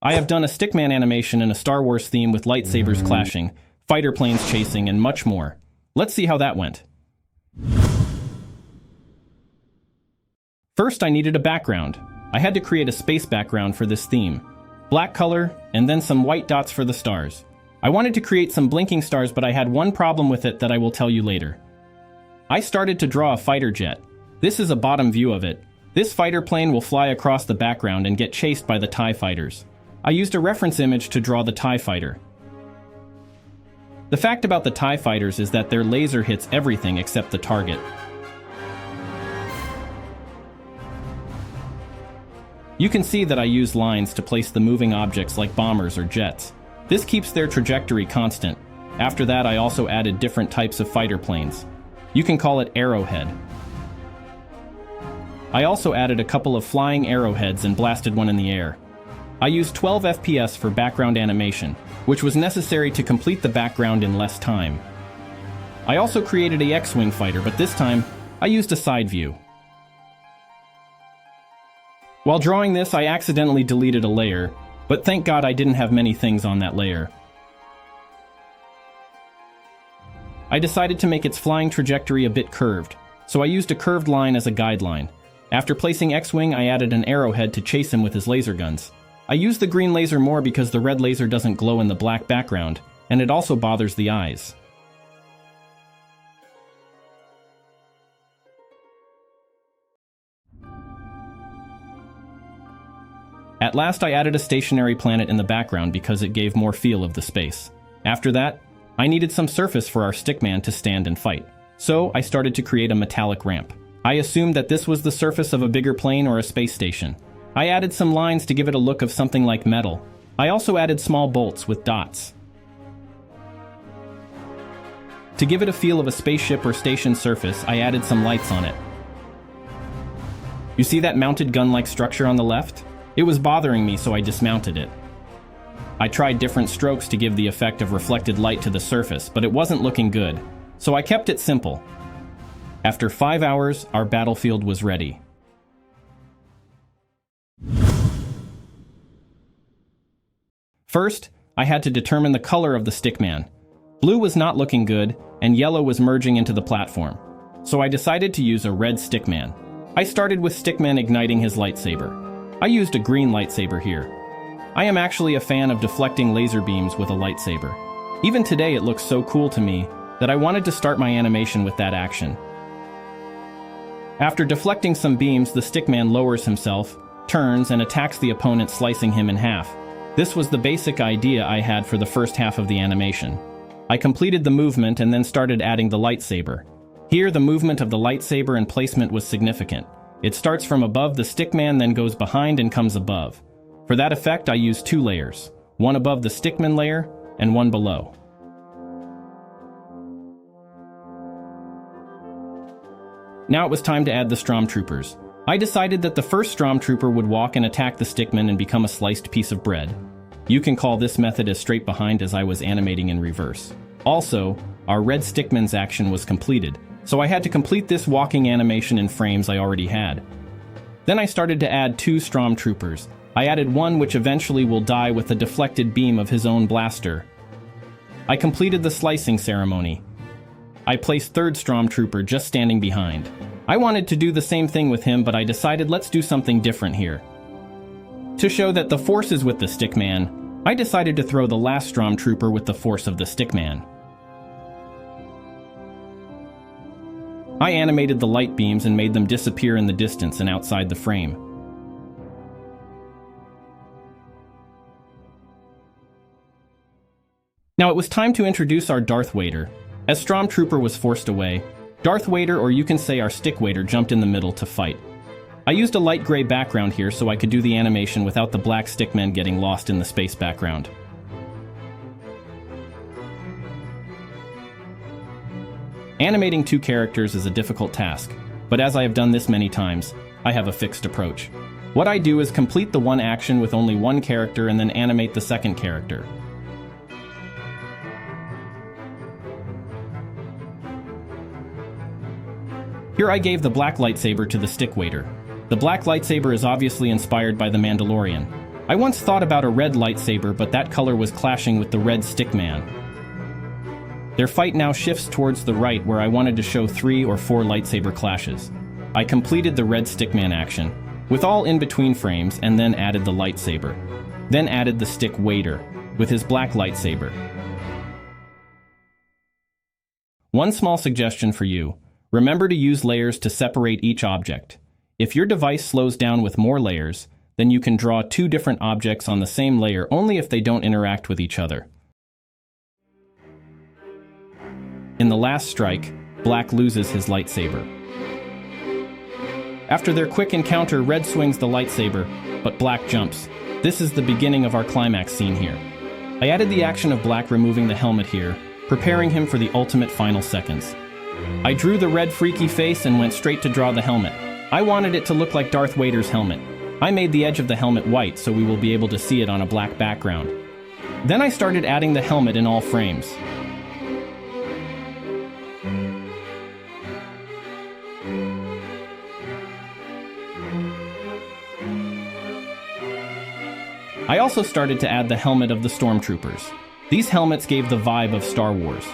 I have done a Stickman animation in a Star Wars theme with lightsabers clashing, fighter planes chasing, and much more. Let's see how that went. First, I needed a background. I had to create a space background for this theme. Black color, and then some white dots for the stars. I wanted to create some blinking stars, but I had one problem with it that I will tell you later. I started to draw a fighter jet. This is a bottom view of it. This fighter plane will fly across the background and get chased by the TIE fighters. I used a reference image to draw the TIE fighter. The fact about the TIE fighters is that their laser hits everything except the target. You can see that I use lines to place the moving objects like bombers or jets. This keeps their trajectory constant. After that, I also added different types of fighter planes. You can call it arrowhead. I also added a couple of flying arrowheads and blasted one in the air. I used 12 FPS for background animation, which was necessary to complete the background in less time. I also created a X-Wing fighter, but this time, I used a side view. While drawing this, I accidentally deleted a layer, but thank God I didn't have many things on that layer. I decided to make its flying trajectory a bit curved, so I used a curved line as a guideline. After placing X-Wing, I added an arrowhead to chase him with his laser guns. I used the green laser more because the red laser doesn't glow in the black background, and it also bothers the eyes. At last, I added a stationary planet in the background because it gave more feel of the space. After that, I needed some surface for our Stickman to stand and fight. So, I started to create a metallic ramp. I assumed that this was the surface of a bigger plane or a space station. I added some lines to give it a look of something like metal. I also added small bolts with dots. To give it a feel of a spaceship or station surface, I added some lights on it. You see that mounted gun-like structure on the left? It was bothering me, so I dismounted it. I tried different strokes to give the effect of reflected light to the surface, but it wasn't looking good, so I kept it simple. After 5 hours, our battlefield was ready. First, I had to determine the color of the Stickman. Blue was not looking good, and yellow was merging into the platform. So I decided to use a red Stickman. I started with Stickman igniting his lightsaber. I used a green lightsaber here. I am actually a fan of deflecting laser beams with a lightsaber. Even today it looks so cool to me that I wanted to start my animation with that action. After deflecting some beams, the Stickman lowers himself, turns, and attacks the opponent, slicing him in half. This was the basic idea I had for the first half of the animation. I completed the movement and then started adding the lightsaber. Here, the movement of the lightsaber and placement was significant. It starts from above the Stickman, then goes behind and comes above. For that effect, I used 2 layers, one above the Stickman layer and one below. Now it was time to add the Stormtroopers. I decided that the first Stormtrooper would walk and attack the Stickman and become a sliced piece of bread. You can call this method as straight behind as I was animating in reverse. Also, our red Stickman's action was completed, so I had to complete this walking animation in frames I already had. Then I started to add 2 Stormtroopers. I added one which eventually will die with a deflected beam of his own blaster. I completed the slicing ceremony. I placed 3rd Stormtrooper just standing behind. I wanted to do the same thing with him, but I decided let's do something different here. To show that the force is with the Stickman, I decided to throw the last Stormtrooper with the force of the Stickman. I animated the light beams and made them disappear in the distance and outside the frame. Now it was time to introduce our Darth Vader. As Stormtrooper was forced away, Darth Vader, or you can say our Stick Vader, jumped in the middle to fight. I used a light gray background here so I could do the animation without the black Stickman getting lost in the space background. Animating 2 characters is a difficult task, but as I have done this many times, I have a fixed approach. What I do is complete the one action with only one character and then animate the second character. Here I gave the black lightsaber to the Stick Vader. The black lightsaber is obviously inspired by the Mandalorian. I once thought about a red lightsaber, but that color was clashing with the red Stickman. Their fight now shifts towards the right, where I wanted to show 3 or 4 lightsaber clashes. I completed the red Stickman action, with all in-between frames, and then added the lightsaber. Then added the Stick Vader, with his black lightsaber. One small suggestion for you. Remember to use layers to separate each object. If your device slows down with more layers, then you can draw 2 different objects on the same layer only if they don't interact with each other. In the last strike, Black loses his lightsaber. After their quick encounter, Red swings the lightsaber, but Black jumps. This is the beginning of our climax scene here. I added the action of Black removing the helmet here, preparing him for the ultimate final seconds. I drew the red freaky face and went straight to draw the helmet. I wanted it to look like Darth Vader's helmet. I made the edge of the helmet white so we will be able to see it on a black background. Then I started adding the helmet in all frames. I also started to add the helmet of the stormtroopers. These helmets gave the vibe of Star Wars.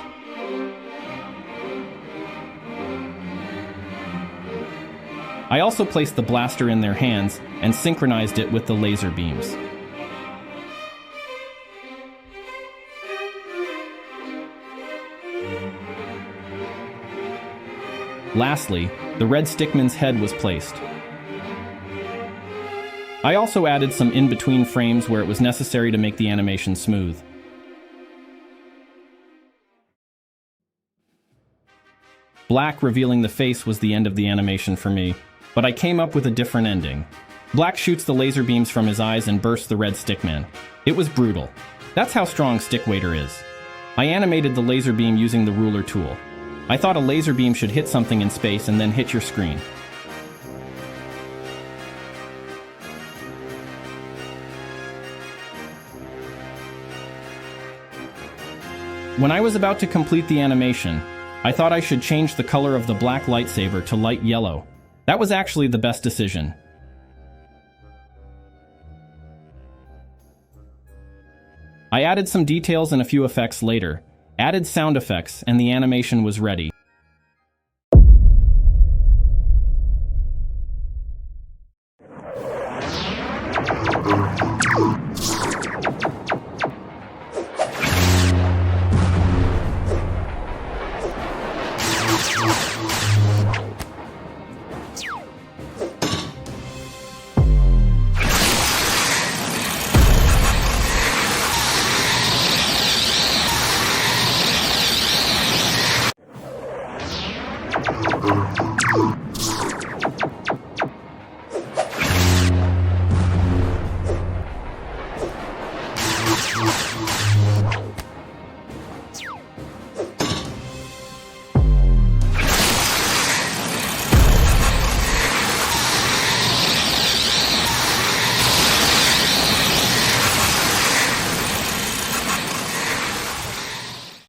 I also placed the blaster in their hands and synchronized it with the laser beams. Lastly, the red Stickman's head was placed. I also added some in-between frames where it was necessary to make the animation smooth. Black revealing the face was the end of the animation for me, but I came up with a different ending. Black shoots the laser beams from his eyes and bursts the red Stickman. It was brutal. That's how strong Stick Vader is. I animated the laser beam using the ruler tool. I thought a laser beam should hit something in space and then hit your screen. When I was about to complete the animation, I thought I should change the color of the black lightsaber to light yellow. That was actually the best decision. I added some details and a few effects later, added sound effects, and the animation was ready.